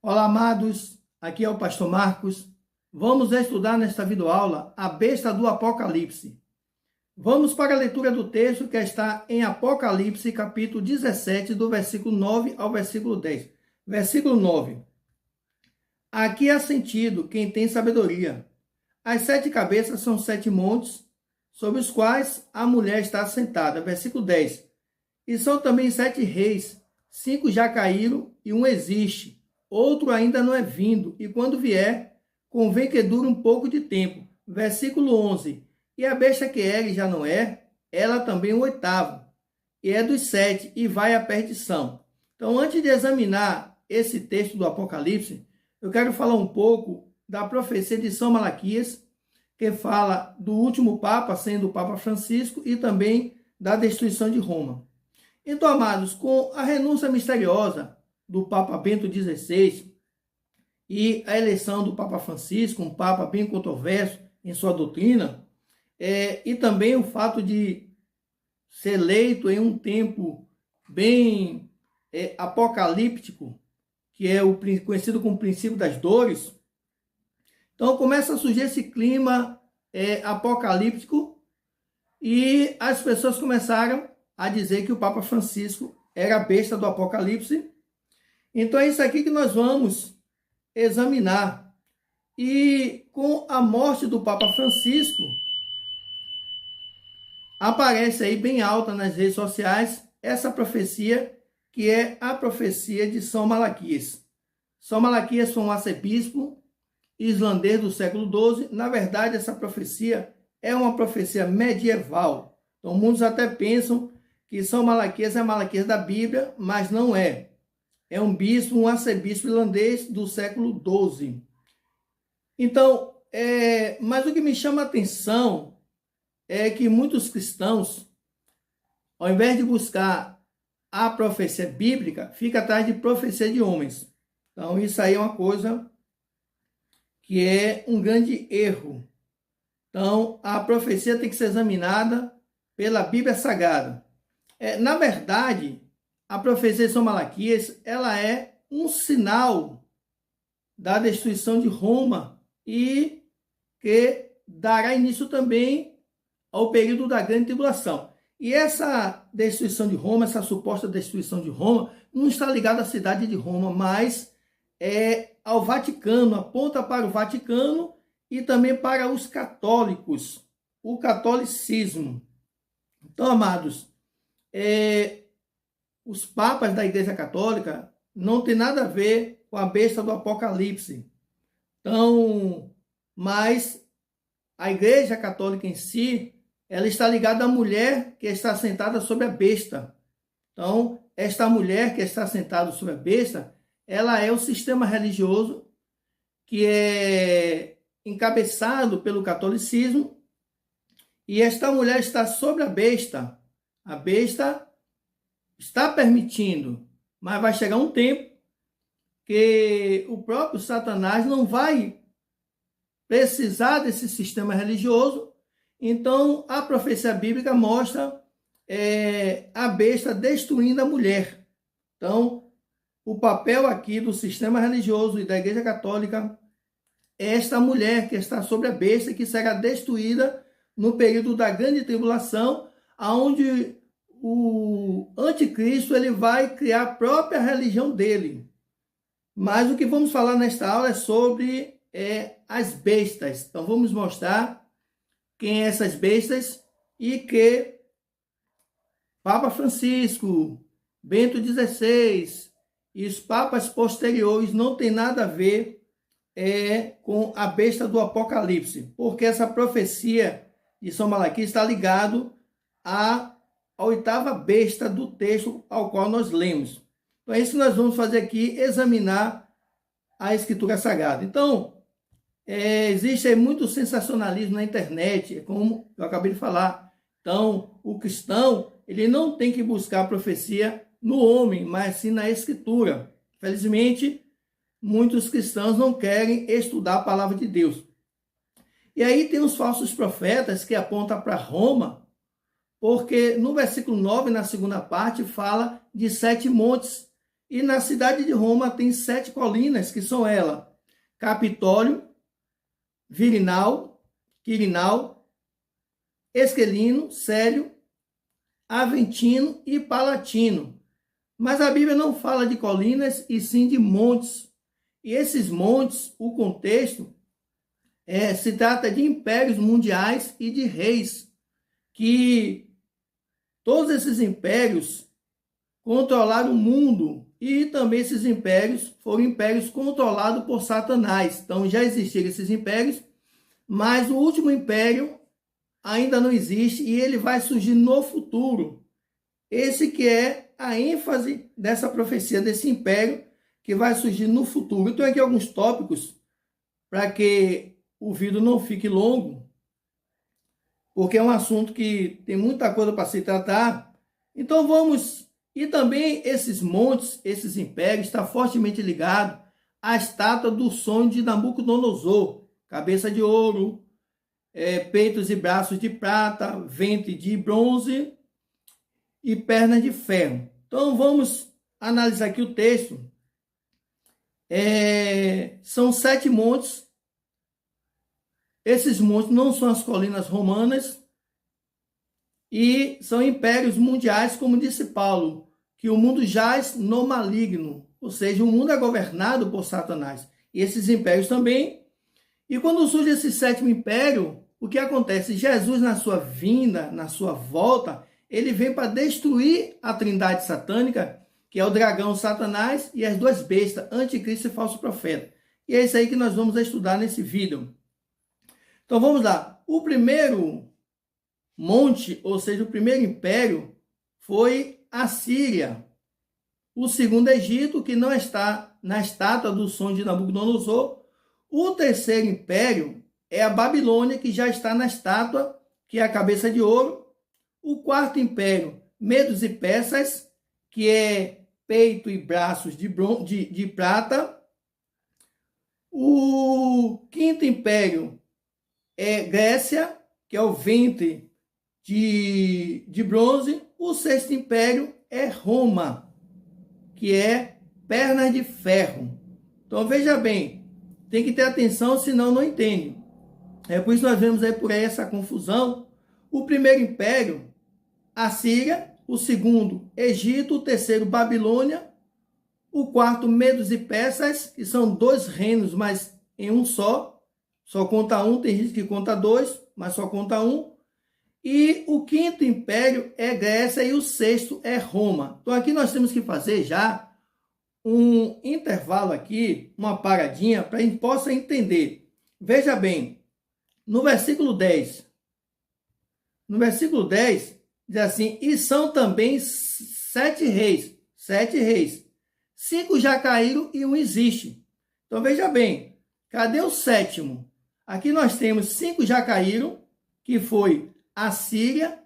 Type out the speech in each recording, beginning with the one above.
Olá, amados. Aqui é o pastor Marcos. Vamos estudar nesta videoaula a besta do Apocalipse. Vamos para a leitura do texto que está em Apocalipse, capítulo 17, do versículo 9 ao versículo 10. Versículo 9. Aqui há sentido quem tem sabedoria. As 7 cabeças são 7 montes, sobre os quais a mulher está assentada. Versículo 10. E são também 7 reis, 5 já caíram e um existe. Outro ainda não é vindo, e quando vier, convém que dure um pouco de tempo. Versículo 11. E a besta que era e já não é, ela também o oitavo, e é dos 7, e vai à perdição. Então, antes de examinar esse texto do Apocalipse, eu quero falar um pouco da profecia de São Malaquias, que fala do último Papa, sendo o Papa Francisco, e também da destruição de Roma. Então, amados, com a renúncia misteriosa do Papa Bento XVI e a eleição do Papa Francisco, um Papa bem controverso em sua doutrina, e também o fato de ser eleito em um tempo bem apocalíptico, que é o conhecido como princípio das dores. Então começa a surgir esse clima apocalíptico e as pessoas começaram a dizer que o Papa Francisco era a besta do Apocalipse. Então é isso aqui que nós vamos examinar. E com a morte do Papa Francisco, aparece aí bem alta nas redes sociais essa profecia, que é a profecia de São Malaquias. São Malaquias foi um arcebispo islandês do século XII. Na verdade, essa profecia é uma profecia medieval. Então, muitos até pensam que São Malaquias é Malaquias da Bíblia, mas não é. É um bispo, um arcebispo irlandês do século XII. Então, mas o que me chama a atenção é que muitos cristãos, ao invés de buscar a profecia bíblica, fica atrás de profecia de homens. Então, isso aí é uma coisa que é um grande erro. Então, a profecia tem que ser examinada pela Bíblia Sagrada. Na verdade, a profecia de São Malaquias, ela é um sinal da destruição de Roma e que dará início também ao período da grande tribulação. E essa destruição de Roma, essa suposta destruição de Roma, não está ligada à cidade de Roma, mas ao Vaticano, aponta para o Vaticano e também para os católicos, o catolicismo. Então, amados, os papas da Igreja Católica não tem nada a ver com a besta do Apocalipse. Então, mas a Igreja Católica em si, ela está ligada à mulher que está sentada sobre a besta. Então, esta mulher que está sentada sobre a besta, ela é o sistema religioso que é encabeçado pelo catolicismo, e esta mulher está sobre a besta. A besta está permitindo, mas vai chegar um tempo que o próprio Satanás não vai precisar desse sistema religioso. Então, a profecia bíblica mostra a besta destruindo a mulher. Então, o papel aqui do sistema religioso e da Igreja Católica é esta mulher que está sobre a besta, que será destruída no período da grande tribulação, onde o anticristo ele vai criar a própria religião dele. Mas o que vamos falar nesta aula é sobre as bestas. Então vamos mostrar quem é essas bestas e que Papa Francisco, Bento XVI e os papas posteriores não tem nada a ver com a besta do Apocalipse, porque essa profecia de São Malaquias está ligado à oitava besta do texto ao qual nós lemos. Então é isso que nós vamos fazer aqui, examinar a Escritura Sagrada. Então, existe muito sensacionalismo na internet, como eu acabei de falar. Então, o cristão, ele não tem que buscar a profecia no homem, mas sim na Escritura. Felizmente, muitos cristãos não querem estudar a palavra de Deus. E aí tem os falsos profetas que apontam para Roma, porque no versículo 9, na segunda parte, fala de 7 montes. E na cidade de Roma tem 7 colinas, que são elas: Capitólio, Virinal, Quirinal, Esquilino, Célio, Aventino e Palatino. Mas a Bíblia não fala de colinas, e sim de montes. E esses montes, o contexto, se trata de impérios mundiais e de reis, que todos esses impérios controlaram o mundo, e também esses impérios foram impérios controlados por Satanás. Então já existiram esses impérios, mas o último império ainda não existe, e ele vai surgir no futuro. Esse que é a ênfase dessa profecia, desse império que vai surgir no futuro. Então aqui alguns tópicos para que o vídeo não fique longo, porque é um assunto que tem muita coisa para se tratar. Então vamos... E também esses montes, esses impérios, está fortemente ligado à estátua do sonho de Nabucodonosor: cabeça de ouro, peitos e braços de prata, ventre de bronze e pernas de ferro. Então vamos analisar aqui o texto. São 7 montes. Esses montes não são as colinas romanas, e são impérios mundiais, como disse Paulo, que o mundo jaz no maligno, ou seja, o mundo é governado por Satanás. E esses impérios também. E quando surge esse 7º império, o que acontece? Jesus, na sua vinda, na sua volta, ele vem para destruir a trindade satânica, que é o dragão Satanás e as 2 bestas, anticristo e falso profeta. E é isso aí que nós vamos estudar nesse vídeo. Então vamos lá. O primeiro monte, ou seja, o primeiro império, foi a Síria. O segundo, Egito, que não está na estátua do sonho de Nabucodonosor. O terceiro império é a Babilônia, que já está na estátua, que é a cabeça de ouro. O quarto império, Medos e Persas, que é peito e braços de prata. O quinto império é Grécia, que é o ventre de bronze. O sexto império é Roma, que é pernas de ferro. Então veja bem, tem que ter atenção, senão não entende. É por isso que nós vemos aí por aí essa confusão. O primeiro império, Assíria. O segundo, Egito. O terceiro, Babilônia. O quarto, Medos e Persas, que são 2 reinos, mas em um só. Só conta um, tem gente que conta 2, mas só conta um. E o quinto império é Grécia e o sexto é Roma. Então aqui nós temos que fazer já um intervalo aqui, uma paradinha, para a gente possa entender. Veja bem, no versículo 10. No versículo 10 diz assim: e são também 7 reis. 7 reis. 5 já caíram e 1 existe. Então veja bem, cadê o 7º? Aqui nós temos 5 já caíram, que foi Assíria,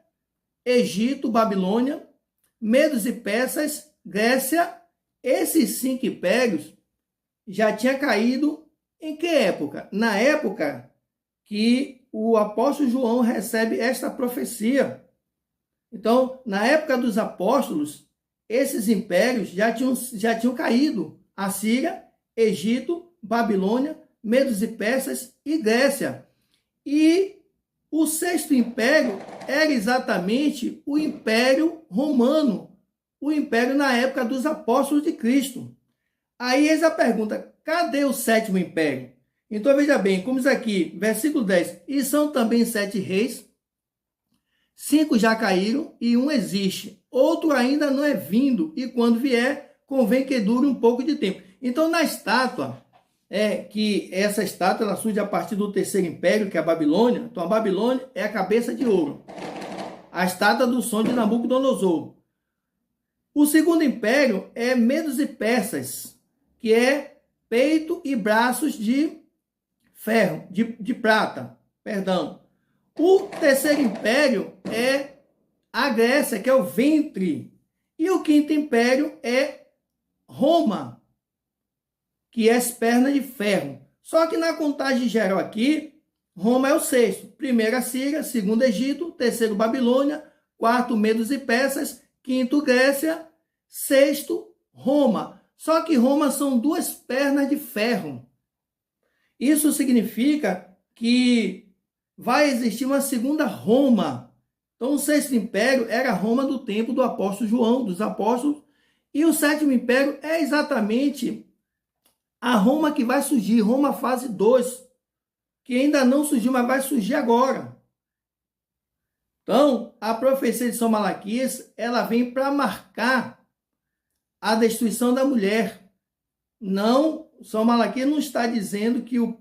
Egito, Babilônia, Medos e Persas, Grécia. Esses 5 impérios já tinham caído em que época? Na época que o apóstolo João recebe esta profecia. Então, na época dos apóstolos, esses impérios já tinham caído: Assíria, Egito, Babilônia, Medos e Persas e Grécia. E o 6º império era exatamente o Império Romano, o império na época dos apóstolos de Cristo. Aí eis a pergunta: cadê o 7º império? Então veja bem, como diz aqui, versículo 10: e são também 7 reis, 5 já caíram e 1 existe, outro ainda não é vindo, e quando vier, convém que dure um pouco de tempo. Então na estátua, que essa estátua ela surge a partir do 3º império, que é a Babilônia. Então a Babilônia é a cabeça de ouro, a estátua do sonho de Nabucodonosor. O segundo império é Medos e Persas, que é peito e braços de ferro, de prata, perdão. O terceiro império é a Grécia, que é o ventre. E o quinto império é Roma, que é as pernas de ferro. Só que na contagem geral aqui, Roma é o 6º. Primeiro a Síria, segundo Egito, terceiro Babilônia, quarto Medos e Persas, quinto Grécia, sexto Roma. Só que Roma são duas pernas de ferro. Isso significa que vai existir uma segunda Roma. Então, o sexto império era Roma do tempo do apóstolo João, dos apóstolos, e o sétimo império é exatamente a Roma que vai surgir, Roma fase 2, que ainda não surgiu, mas vai surgir agora. Então, a profecia de São Malaquias, ela vem para marcar a destruição da mulher. Não, São Malaquias não está dizendo que o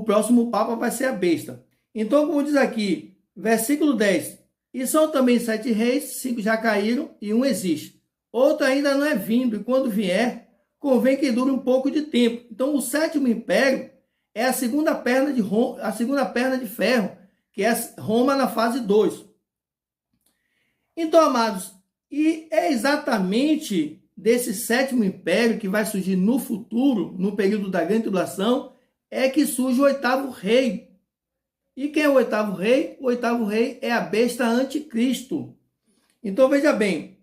próximo Papa vai ser a besta. Então, como diz aqui, versículo 10, e são também 7 reis, 5 já caíram e 1 existe. Outro ainda não é vindo, e quando vier, convém que dure um pouco de tempo. Então, o sétimo império é a segunda perna de Roma, a segunda perna de ferro, que é Roma na fase 2. Então, amados, e é exatamente desse sétimo império que vai surgir no futuro, no período da grande tribulação, é que surge o oitavo rei. E quem é o oitavo rei? O oitavo rei é a besta anticristo. Então, veja bem,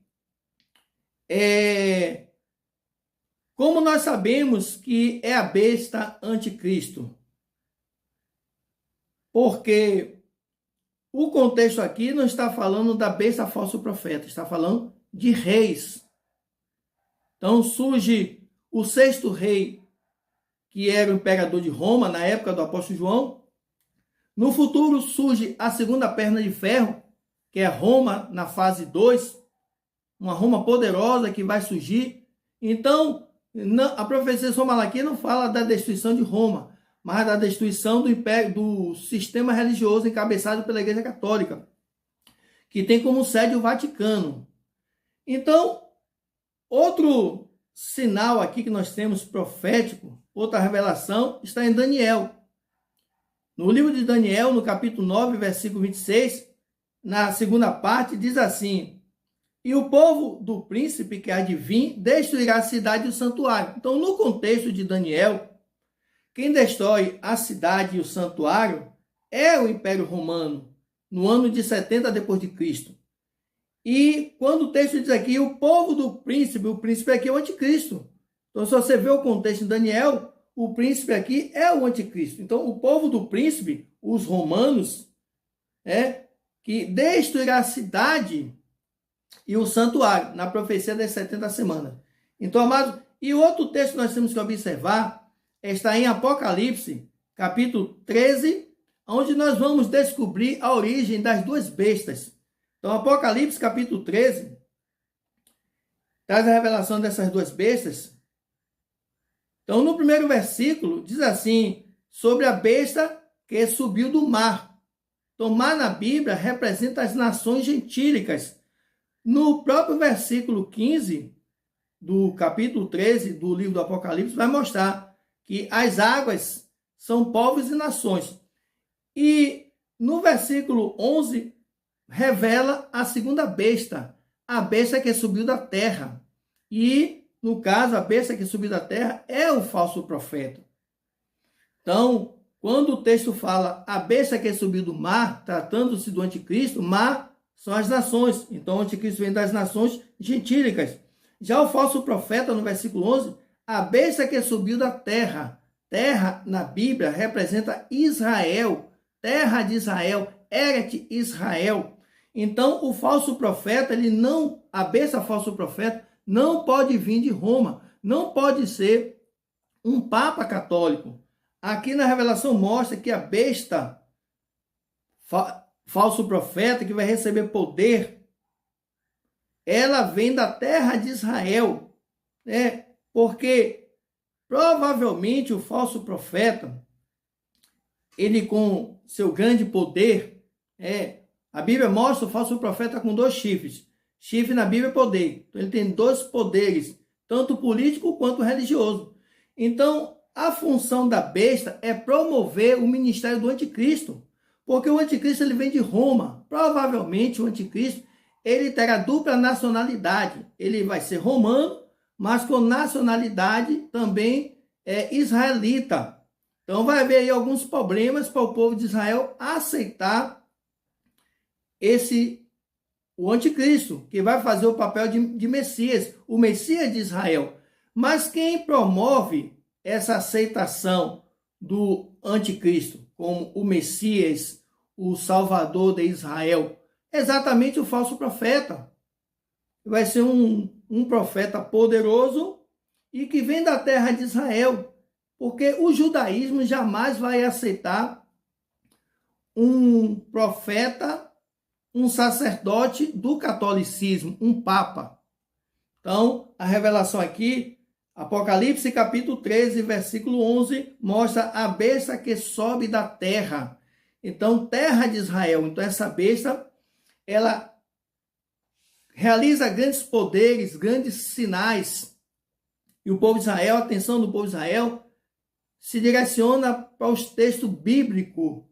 como nós sabemos que é a besta anticristo? Porque o contexto aqui não está falando da besta falso profeta, está falando de reis. Então surge o sexto rei, que era o imperador de Roma, na época do apóstolo João. No futuro surge a segunda perna de ferro, que é Roma na fase 2, uma Roma poderosa que vai surgir. Então, a profecia de São Malaquias não fala da destruição de Roma, mas da destruição do império, do sistema religioso encabeçado pela Igreja Católica, que tem como sede o Vaticano. Então, outro sinal aqui que nós temos profético, outra revelação, está em Daniel. No livro de Daniel, no capítulo 9, versículo 26, na segunda parte, diz assim: e o povo do príncipe que há de vir destruirá a cidade e o santuário. Então, no contexto de Daniel, quem destrói a cidade e o santuário é o Império Romano, no ano de 70 depois de Cristo. E quando o texto diz aqui, o povo do príncipe, o príncipe aqui é o anticristo. Então, se você vê o contexto em Daniel, o príncipe aqui é o anticristo. Então, o povo do príncipe, os romanos, que destruirá a cidade e o santuário, na profecia das 70 semanas. Então, amados, e o outro texto que nós temos que observar está em Apocalipse, capítulo 13, onde nós vamos descobrir a origem das duas bestas. Então, Apocalipse, capítulo 13, traz a revelação dessas duas bestas. Então, no primeiro versículo, diz assim, sobre a besta que subiu do mar. Então, mar na Bíblia representa as nações gentílicas. No próprio versículo 15 do capítulo 13 do livro do Apocalipse, vai mostrar que as águas são povos e nações. E no versículo 11, revela a segunda besta, a besta que subiu da terra. E, no caso, a besta que subiu da terra é o falso profeta. Então, quando o texto fala a besta que subiu do mar, tratando-se do anticristo, mar são as nações. Então, o anticristo vem das nações gentílicas. Já o falso profeta, no versículo 11, a besta que subiu da terra. Terra, na Bíblia, representa Israel, terra de Israel, Eret Israel. Então, o falso profeta, a besta falso profeta, não pode vir de Roma, não pode ser um papa católico. Aqui na revelação mostra que a besta falso profeta, que vai receber poder, ela vem da terra de Israel, porque provavelmente o falso profeta, ele com seu grande poder, a Bíblia mostra o falso profeta com 2 chifres. Chifre na Bíblia é poder. Então ele tem 2 poderes, tanto político quanto religioso. Então a função da besta é promover o ministério do anticristo, porque o anticristo ele vem de Roma. Provavelmente o anticristo ele terá dupla nacionalidade. Ele vai ser romano, mas com nacionalidade também israelita. Então vai haver aí alguns problemas para o povo de Israel aceitar o anticristo, que vai fazer o papel de Messias, o Messias de Israel. Mas quem promove essa aceitação do anticristo como o Messias, o Salvador de Israel? Exatamente o falso profeta. Vai ser um profeta poderoso e que vem da terra de Israel, porque o judaísmo jamais vai aceitar um profeta, um sacerdote do catolicismo, um papa. Então, a revelação aqui, Apocalipse capítulo 13, versículo 11, mostra a besta que sobe da terra. Então, terra de Israel. Então, essa besta, ela realiza grandes poderes, grandes sinais. E o povo de Israel, a atenção do povo de Israel, se direciona para os textos bíblicos,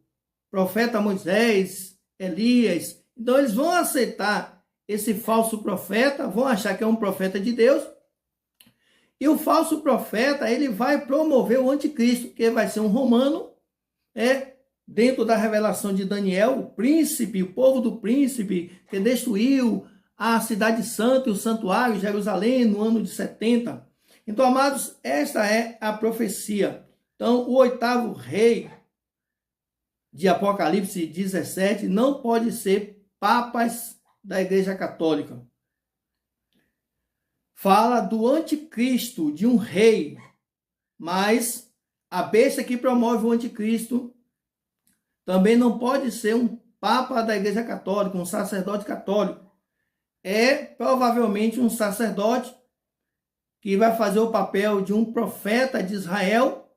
profeta Moisés, Elias. Então eles vão aceitar esse falso profeta, vão achar que é um profeta de Deus. E o falso profeta, ele vai promover o anticristo, que vai ser um romano, dentro da revelação de Daniel, o príncipe, o povo do príncipe, que destruiu a cidade santa e o santuário, Jerusalém, no ano de 70. Então, amados, esta é a profecia. Então, o oitavo rei de Apocalipse 17 não pode ser papas da Igreja Católica. Fala do anticristo, de um rei, mas a besta que promove o anticristo também não pode ser um papa da Igreja Católica, um sacerdote católico. É provavelmente um sacerdote que vai fazer o papel de um profeta de Israel,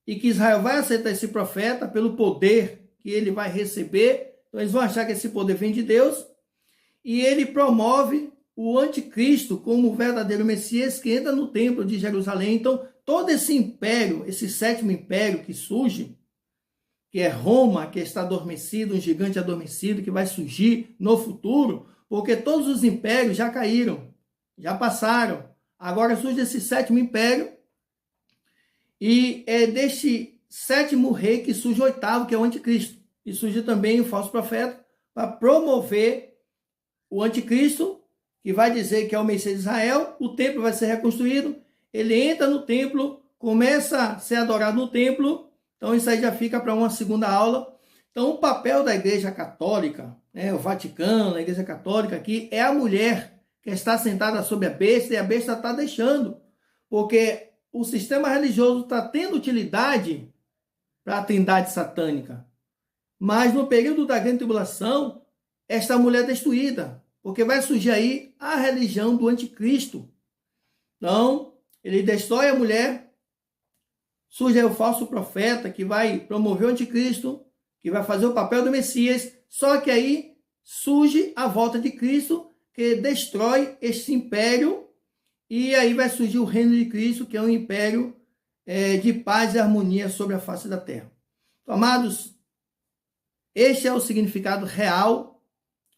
e que Israel vai aceitar esse profeta pelo poder que ele vai receber. Então eles vão achar que esse poder vem de Deus, e ele promove o anticristo como o verdadeiro Messias que entra no templo de Jerusalém. Então todo esse império, esse sétimo império que surge, que é Roma, que está adormecido, um gigante adormecido que vai surgir no futuro, porque todos os impérios já caíram, já passaram. Agora surge esse sétimo império, e é deste sétimo rei que surge o oitavo, que é o anticristo. E surge também o falso profeta para promover o anticristo, que vai dizer que é o Messias de Israel. O templo vai ser reconstruído, ele entra no templo, começa a ser adorado no templo. Então isso aí já fica para uma segunda aula. Então o papel da Igreja Católica, o Vaticano, a Igreja Católica aqui, é a mulher que está sentada sobre a besta, e a besta está deixando, porque o sistema religioso está tendo utilidade para a trindade satânica. Mas no período da grande tribulação, esta mulher é destruída, porque vai surgir aí a religião do anticristo. Então, ele destrói a mulher, surge aí o falso profeta que vai promover o anticristo, que vai fazer o papel do Messias, só que aí surge a volta de Cristo, que destrói este império, e aí vai surgir o reino de Cristo, que é um império de paz e harmonia sobre a face da terra. Então, amados, este é o significado real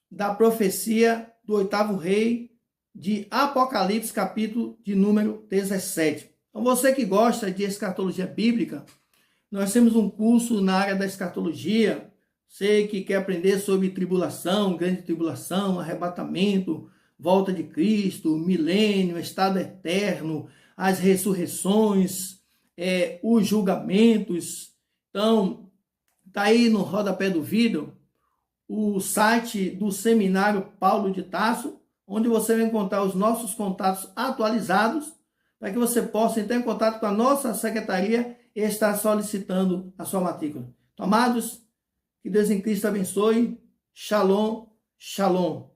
da profecia do oitavo rei de Apocalipse, capítulo de número 17. Então, você que gosta de escatologia bíblica, nós temos um curso na área da escatologia. Você que quer aprender sobre tribulação, grande tribulação, arrebatamento, volta de Cristo, milênio, estado eterno, as ressurreições, os julgamentos. Então, está aí no rodapé do vídeo o site do Seminário Paulo de Tarso, onde você vai encontrar os nossos contatos atualizados, para que você possa entrar em contato com a nossa secretaria e estar solicitando a sua matrícula. Então, amados, que Deus em Cristo abençoe. Shalom, shalom.